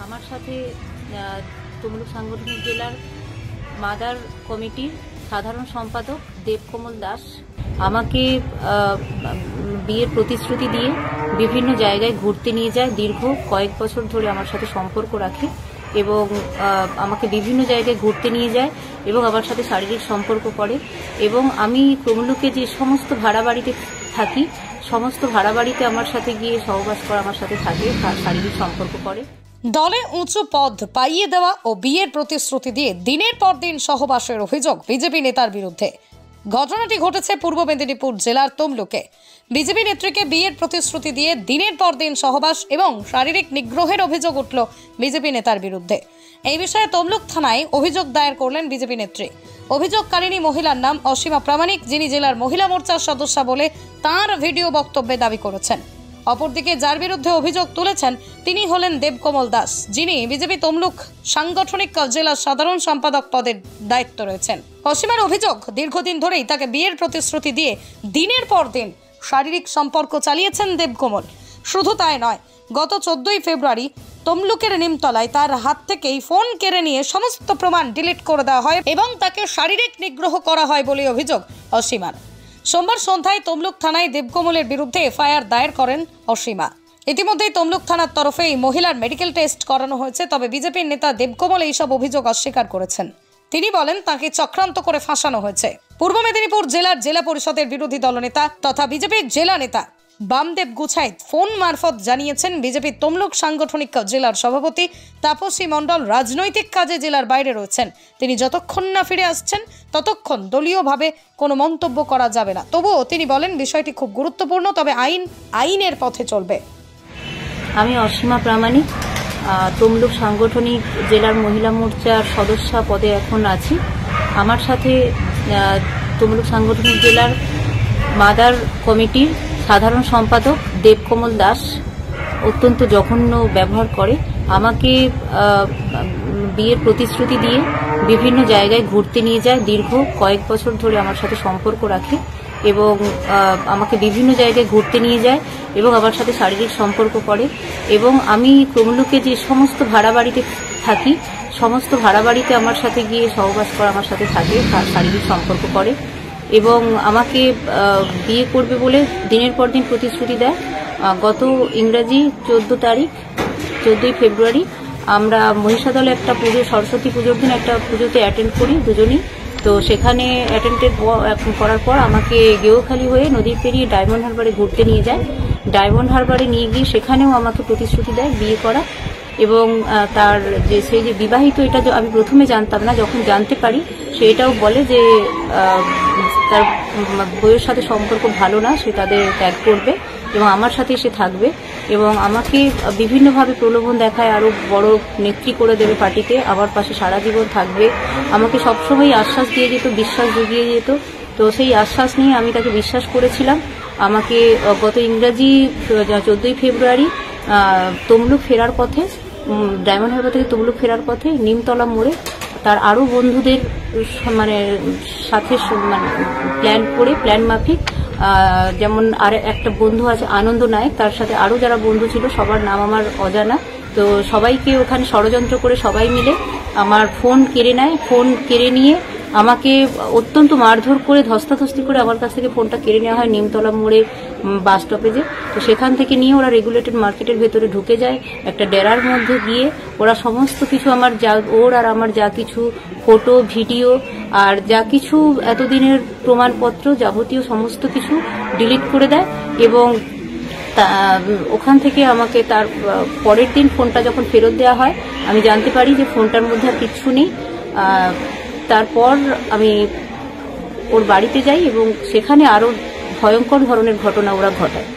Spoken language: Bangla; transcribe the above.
আমার সাথে তমলুক সাংগঠনিক জেলার মাদার কমিটির সাধারণ সম্পাদক দেবকমল দাস আমাকে বিয়ের প্রতিশ্রুতি দিয়ে বিভিন্ন জায়গায় ঘুরতে নিয়ে যায়। দীর্ঘ কয়েক বছর ধরে আমার সাথে সম্পর্ক রাখে এবং আমাকে বিভিন্ন জায়গায় ঘুরতে নিয়ে যায় এবং আমার সাথে শারীরিক সম্পর্ক করে এবং আমি তমলুকে যে সমস্ত ভাড়া বাড়িতে থাকি সমস্ত ভাড়া বাড়িতে আমার সাথে গিয়ে সহবাস করে আমার সাথে থাকে, শারীরিক সম্পর্ক করে। দলে উঁচু পদ পাইয়ে দেওয়া ও বিয়ের প্রতিশ্রুতি দিয়ে দিনের পর দিন সহবাসের অভিযোগ বিজেপি নেতার বিরুদ্ধে। ঘটনাটি ঘটেছে পূর্ব মেদিনীপুর জেলার তমলুকে। বিজেপি নেত্রীকে বিয়ের প্রতিশ্রুতি দিয়ে দিনের পর দিন সহবাস এবং শারীরিক নিগ্রহের অভিযোগ উঠল বিজেপি নেতার বিরুদ্ধে। এই বিষয়ে তমলুক থানায় অভিযোগ দায়ের করলেন বিজেপি নেত্রী। অভিযোগকারিণী মহিলার নাম অসীমা প্রামাণিক, যিনি জেলার মহিলা মোর্চার সদস্য বলে তাঁর ভিডিও বক্তব্যে দাবি করেছেন। অপরদিকে যার বিরুদ্ধে অভিযোগ তুলেছেন তিনি হলেন দেবকমল দাস, যিনি বিজেপি তমলুক সাংগঠনিক জেলা সাধারণ সম্পাদক পদের দায়িত্ব রয়েছেন। অসীমার অভিযোগ, দীর্ঘদিন ধরেই তাকে বিয়ের প্রতিশ্রুতি দিয়ে দিনের পর দিন শারীরিক সম্পর্ক চালিয়েছেন দেবকমল। শুধু তাই নয়, গত 14ই ফেব্রুয়ারি তমলুকের নিমতলায় তার হাত থেকেই ফোন কেড়ে নিয়ে সমস্ত প্রমাণ ডিলিট করে দেওয়া হয় এবং তাকে শারীরিক নিগ্রহ করা হয় বলে অভিযোগ অসীমার। সোমবার সন্ধ্যায় তমলুক থানায় দেবকমলের বিরুদ্ধে এফআইআর দায়ের করেন অসীমা। ইতিমধ্যেই তমলুক থানার তরফে এই মহিলার মেডিকেল টেস্ট করানো হয়েছে। তবে বিজেপির নেতা দেবকমল এইসব অভিযোগ অস্বীকার করেছেন। তিনি বলেন তাকে চক্রান্ত করে ফাঁসানো হয়েছে। পূর্ব মেদিনীপুর জেলার জেলা পরিষদের বিরোধী দলনেতা তথা বিজেপির জেলা নেতা বামদেব গুছাইত ফোন মারফত জানিয়েছেন বিজেপির তমলুক সাংগঠনিক জেলার সভাপতি তাপসী মণ্ডল রাজনৈতিক কাজে জেলার বাইরে রয়েছেন। তিনি যতক্ষণ না ফিরে আসছেন ততক্ষণ দলীয়ভাবে কোনো মন্তব্য করা যাবে না। তবুও তিনি বলেন বিষয়টি খুব গুরুত্বপূর্ণ, তবে আইনের পথে চলবে। আমি অসীমা প্রামাণিক তমলুক সাংগঠনিক জেলার মহিলা মোর্চার সদস্য পদে এখন আছি। আমার সাথে তমলুক সাংগঠনিক জেলার মাদার কমিটির সাধারণ সম্পাদক দেবকমল দাস অত্যন্ত জঘন্য ব্যবহার করে। আমাকে বিয়ের প্রতিশ্রুতি দিয়ে বিভিন্ন জায়গায় ঘুরতে নিয়ে যায়। দীর্ঘ কয়েক বছর ধরে আমার সাথে সম্পর্ক রাখে এবং আমাকে বিভিন্ন জায়গায় ঘুরতে নিয়ে যায় এবং আমার সাথে শারীরিক সম্পর্ক করে এবং আমি তমলুকে যে সমস্ত ভাড়া বাড়িতে থাকি সমস্ত ভাড়া বাড়িতে আমার সাথে গিয়ে সহবাস করে আমার সাথে থাকে, শারীরিক সম্পর্ক করে এবং আমাকে বিয়ে করবে বলে দিনের পর দিন প্রতিশ্রুতি দেয়। গত ইংরাজি 14ই ফেব্রুয়ারি আমরা মহিষাদলে একটা পুজো, সরস্বতী পুজোর দিন একটা পুজোতে অ্যাটেন্ড করি দুজনই। তো সেখানে অ্যাটেন্ডেড করার পর আমাকে গেওখালি হয়ে নদী পেরিয়ে ডায়মন্ড হারবারে ঘুরতে নিয়ে যায়। ডায়মন্ড হারবারে নিয়ে গিয়ে সেখানেও আমাকে প্রতিশ্রুতি দেয় বিয়ে করা এবং তার যে সেই যে বিবাহিত, এটা আমি প্রথমে জানতাম না। যখন জানতে পারি সে এটাও বলে যে তার বউয়ের সাথে সম্পর্ক ভালো না, সে তাদের ত্যাগ করবে এবং আমার সাথে সে থাকবে এবং আমাকে বিভিন্নভাবে প্রলোভন দেখায়, আরও বড় নেত্রী করে দেবে পার্টিতে, আমার পাশে সারা জীবন থাকবে। আমাকে সবসময় আশ্বাস দিয়ে যেত, বিশ্বাস জুগিয়ে যেত। তো সেই আশ্বাস নিয়ে আমি তাকে বিশ্বাস করেছিলাম। আমাকে গত ইংরাজি 14ই ফেব্রুয়ারি তমলুক ফেরার পথে, ডায়মন্ড হারবার থেকে তমলুক ফেরার পথে নিমতলা মোড়ে তার আরও বন্ধুদের সাথে প্ল্যান মাফিক, যেমন আর একটা বন্ধু আছে আনন্দ নায়ক, তার সাথে আরও যারা বন্ধু ছিল সবার নাম আমার অজানা। তো সবাইকে ওখানে ষড়যন্ত্র করে সবাই মিলে আমার ফোন কেড়ে নেয়। ফোন কেড়ে নিয়ে আমাকে অত্যন্ত মারধর করে ধস্তাধস্তি করে আমার কাছ থেকে ফোনটা কেড়ে নেওয়া হয় নিমতলা মোড়ে বাস স্টপেজে। তো সেখান থেকে নিয়ে ওরা রেগুলেটেড মার্কেটের ভেতরে ঢুকে যায়। একটা ডেরার মধ্যে গিয়ে ওরা সমস্ত কিছু আমার আমার যা কিছু ফটো, ভিডিও আর যা কিছু এতদিনের প্রমাণপত্র যাবতীয় সমস্ত কিছু ডিলিট করে দেয় এবং ওখান থেকে আমাকে তার পরের দিন ফোনটা যখন ফেরত দেওয়া হয় আমি জানতে পারি যে ফোনটার মধ্যে আর কিচ্ছু নেই। তারপর আমি ওর বাড়িতে যাই এবং সেখানে আরও ভয়ঙ্কর ধরনের ঘটনা ওরা ঘটায়।